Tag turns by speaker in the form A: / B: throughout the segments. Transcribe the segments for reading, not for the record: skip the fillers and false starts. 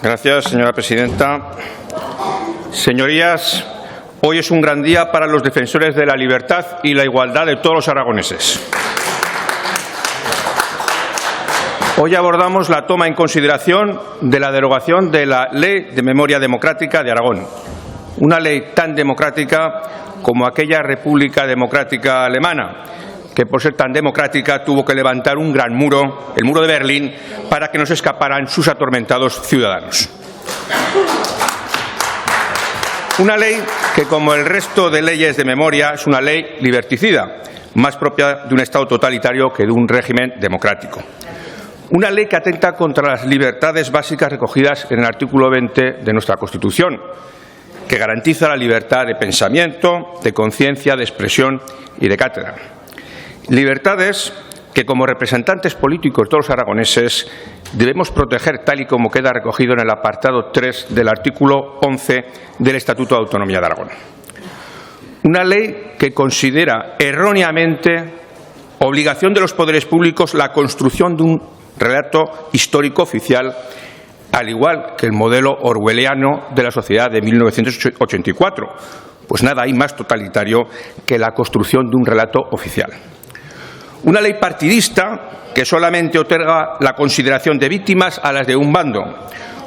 A: Gracias, señora presidenta. Señorías, hoy es un gran día para los defensores de la libertad y la igualdad de todos los aragoneses. Hoy abordamos la toma en consideración de la derogación de la Ley de Memoria Democrática de Aragón, una ley tan democrática como aquella República Democrática Alemana, que por ser tan democrática tuvo que levantar un gran muro, el muro de Berlín, para que no se escaparan sus atormentados ciudadanos. Una ley que, como el resto de leyes de memoria, es una ley liberticida, más propia de un Estado totalitario que de un régimen democrático. Una ley que atenta contra las libertades básicas recogidas en el artículo 20 de nuestra Constitución, que garantiza la libertad de pensamiento, de conciencia, de expresión y de cátedra. Libertades que, como representantes políticos de todos los aragoneses, debemos proteger tal y como queda recogido en el apartado 3 del artículo 11 del Estatuto de Autonomía de Aragón. Una ley que considera erróneamente obligación de los poderes públicos la construcción de un relato histórico oficial, al igual que el modelo orwelliano de la sociedad de 1984, pues nada hay más totalitario que la construcción de un relato oficial. Una ley partidista que solamente otorga la consideración de víctimas a las de un bando,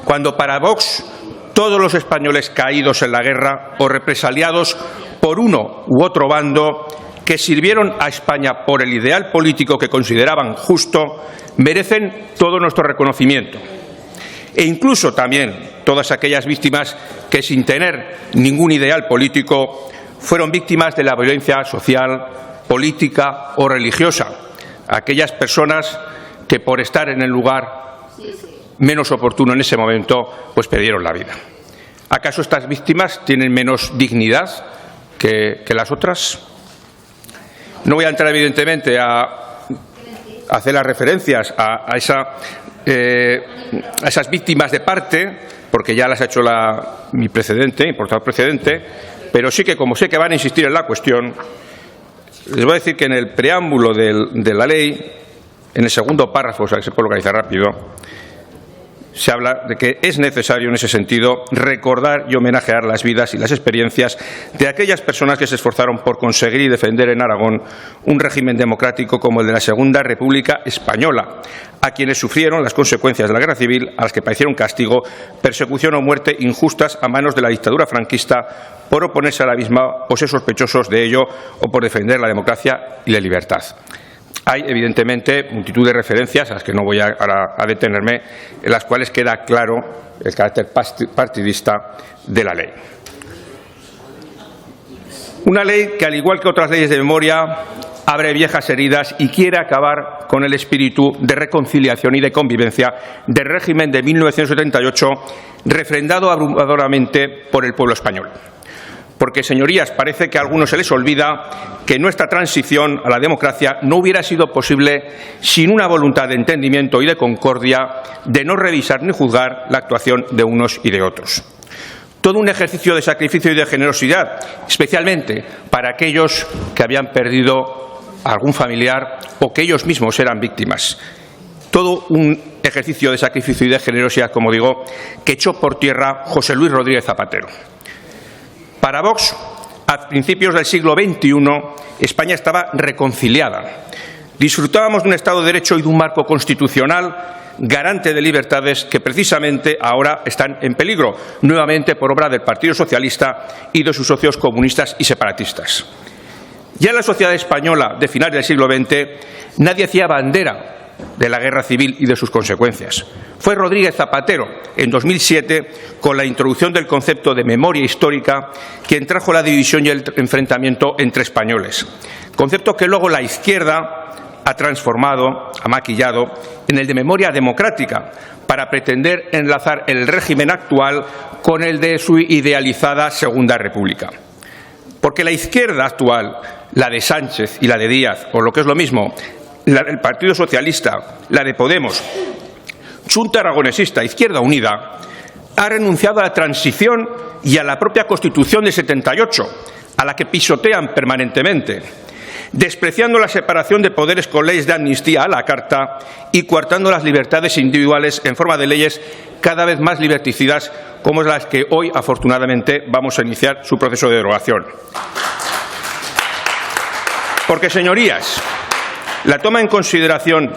A: cuando para Vox todos los españoles caídos en la guerra o represaliados por uno u otro bando que sirvieron a España por el ideal político que consideraban justo, merecen todo nuestro reconocimiento. E incluso también todas aquellas víctimas que, sin tener ningún ideal político, fueron víctimas de la violencia social, política o religiosa. Aquellas personas que, por estar en el lugar menos oportuno en ese momento, pues perdieron la vida. ¿Acaso estas víctimas tienen menos dignidad que las otras? No voy a entrar, evidentemente, a hacer las referencias a esas víctimas de parte, porque ya las ha hecho mi portavoz precedente, pero sí que, como sé que van a insistir en la cuestión, les voy a decir que en el preámbulo de la ley, en el segundo párrafo, o sea, que se puede localizar rápido, se habla de que es necesario, en ese sentido, recordar y homenajear las vidas y las experiencias de aquellas personas que se esforzaron por conseguir y defender en Aragón un régimen democrático como el de la Segunda República Española, a quienes sufrieron las consecuencias de la guerra civil, a las que padecieron castigo, persecución o muerte injustas a manos de la dictadura franquista por oponerse a la misma o ser sospechosos de ello o por defender la democracia y la libertad. Hay, evidentemente, multitud de referencias a las que no voy a detenerme, en las cuales queda claro el carácter partidista de la ley. Una ley que, al igual que otras leyes de memoria, abre viejas heridas y quiere acabar con el espíritu de reconciliación y de convivencia del régimen de 1978, refrendado abrumadoramente por el pueblo español. Porque, señorías, parece que a algunos se les olvida que nuestra transición a la democracia no hubiera sido posible sin una voluntad de entendimiento y de concordia, de no revisar ni juzgar la actuación de unos y de otros. Todo un ejercicio de sacrificio y de generosidad, especialmente para aquellos que habían perdido a algún familiar o que ellos mismos eran víctimas. Todo un ejercicio de sacrificio y de generosidad, como digo, que echó por tierra José Luis Rodríguez Zapatero. Para Vox, a principios del siglo XXI, España estaba reconciliada. Disfrutábamos de un Estado de Derecho y de un marco constitucional garante de libertades que precisamente ahora están en peligro, nuevamente por obra del Partido Socialista y de sus socios comunistas y separatistas. Ya en la sociedad española de finales del siglo XX nadie hacía bandera de la guerra civil y de sus consecuencias. Fue Rodríguez Zapatero, en 2007, con la introducción del concepto de memoria histórica, quien trajo la división y el enfrentamiento entre españoles. Concepto que luego la izquierda ha transformado, ha maquillado, en el de memoria democrática, para pretender enlazar el régimen actual con el de su idealizada Segunda República. Porque la izquierda actual, la de Sánchez y la de Díaz, o lo que es lo mismo, el Partido Socialista, la de Podemos, Xunta Aragonesista, Izquierda Unida, ha renunciado a la transición y a la propia Constitución de 78, a la que pisotean permanentemente. despreciando la separación de poderes con leyes de amnistía a la carta y coartando las libertades individuales en forma de leyes cada vez más liberticidas, como es las que hoy, afortunadamente, vamos a iniciar su proceso de derogación. Porque, señorías, la toma en consideración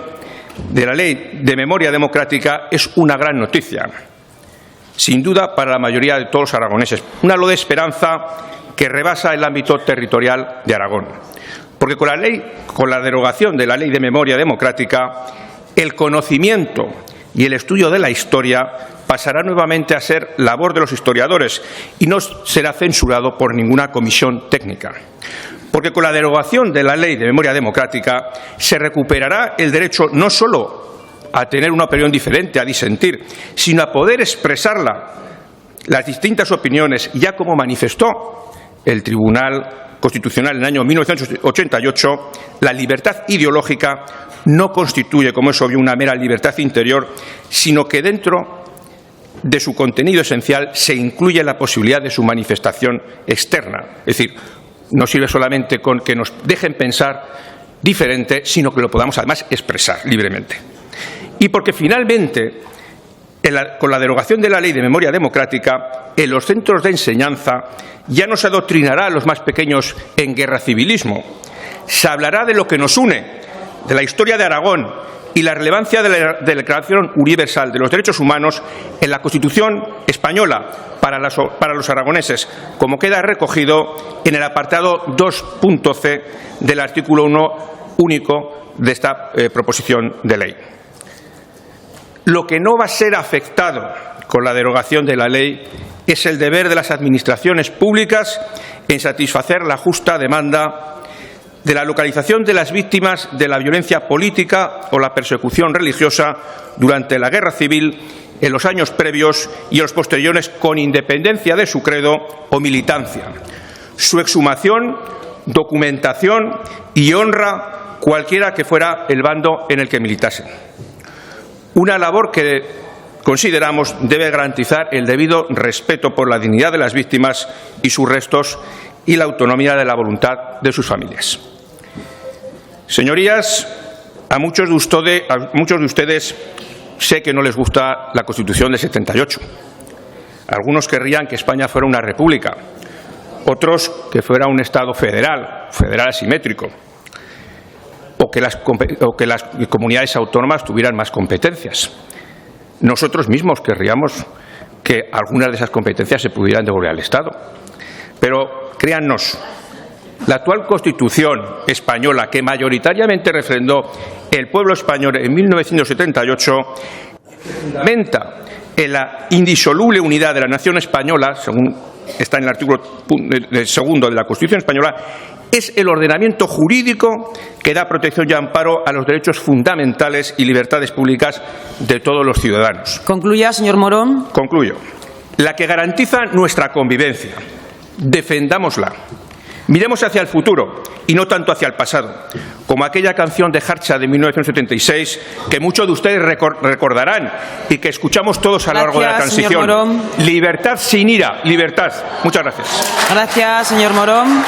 A: de la Ley de Memoria Democrática es una gran noticia, sin duda para la mayoría de todos los aragoneses, un halo de esperanza que rebasa el ámbito territorial de Aragón. Porque con la derogación de la Ley de Memoria Democrática, el conocimiento y el estudio de la historia pasará nuevamente a ser labor de los historiadores y no será censurado por ninguna comisión técnica. Porque con la derogación de la Ley de Memoria Democrática se recuperará el derecho no solo a tener una opinión diferente, a disentir, sino a poder expresarla, las distintas opiniones, ya como manifestó el Tribunal Constitucional en el año 1988, la libertad ideológica no constituye, como es obvio, una mera libertad interior, sino que dentro de su contenido esencial se incluye la posibilidad de su manifestación externa. Es decir, no sirve solamente con que nos dejen pensar diferente, sino que lo podamos además expresar libremente. Y porque finalmente, con la derogación de la Ley de Memoria Democrática, en los centros de enseñanza ya no se adoctrinará a los más pequeños en guerracivilismo. Se hablará de lo que nos une, de la historia de Aragón y la relevancia de la Declaración Universal de los Derechos Humanos en la Constitución española para los aragoneses, como queda recogido en el apartado 2.c del artículo 1 único de esta proposición de ley. Lo que no va a ser afectado con la derogación de la ley es el deber de las administraciones públicas en satisfacer la justa demanda de la localización de las víctimas de la violencia política o la persecución religiosa durante la guerra civil en los años previos y en los posteriores, con independencia de su credo o militancia, su exhumación, documentación y honra cualquiera que fuera el bando en el que militasen. Una labor que consideramos debe garantizar el debido respeto por la dignidad de las víctimas y sus restos y la autonomía de la voluntad de sus familias. Señorías, a muchos de ustedes sé que no les gusta la Constitución del 78. Algunos querrían que España fuera una república, otros que fuera un Estado federal asimétrico, o que las comunidades autónomas tuvieran más competencias. Nosotros mismos querríamos que algunas de esas competencias se pudieran devolver al Estado. Pero créannos, la actual Constitución española, que mayoritariamente refrendó el pueblo español en 1978, fundamenta en la indisoluble unidad de la nación española, según está en el artículo 2 de la Constitución española, es el ordenamiento jurídico que da protección y amparo a los derechos fundamentales y libertades públicas de todos los ciudadanos.
B: Concluya, señor Morón.
A: Concluyo. La que garantiza nuestra convivencia. Defendámosla. Miremos hacia el futuro y no tanto hacia el pasado, como aquella canción de Harcha de 1976 que muchos de ustedes recordarán y que escuchamos todos a lo largo de la transición. Libertad sin ira, libertad. Muchas gracias.
B: Gracias, señor Morón.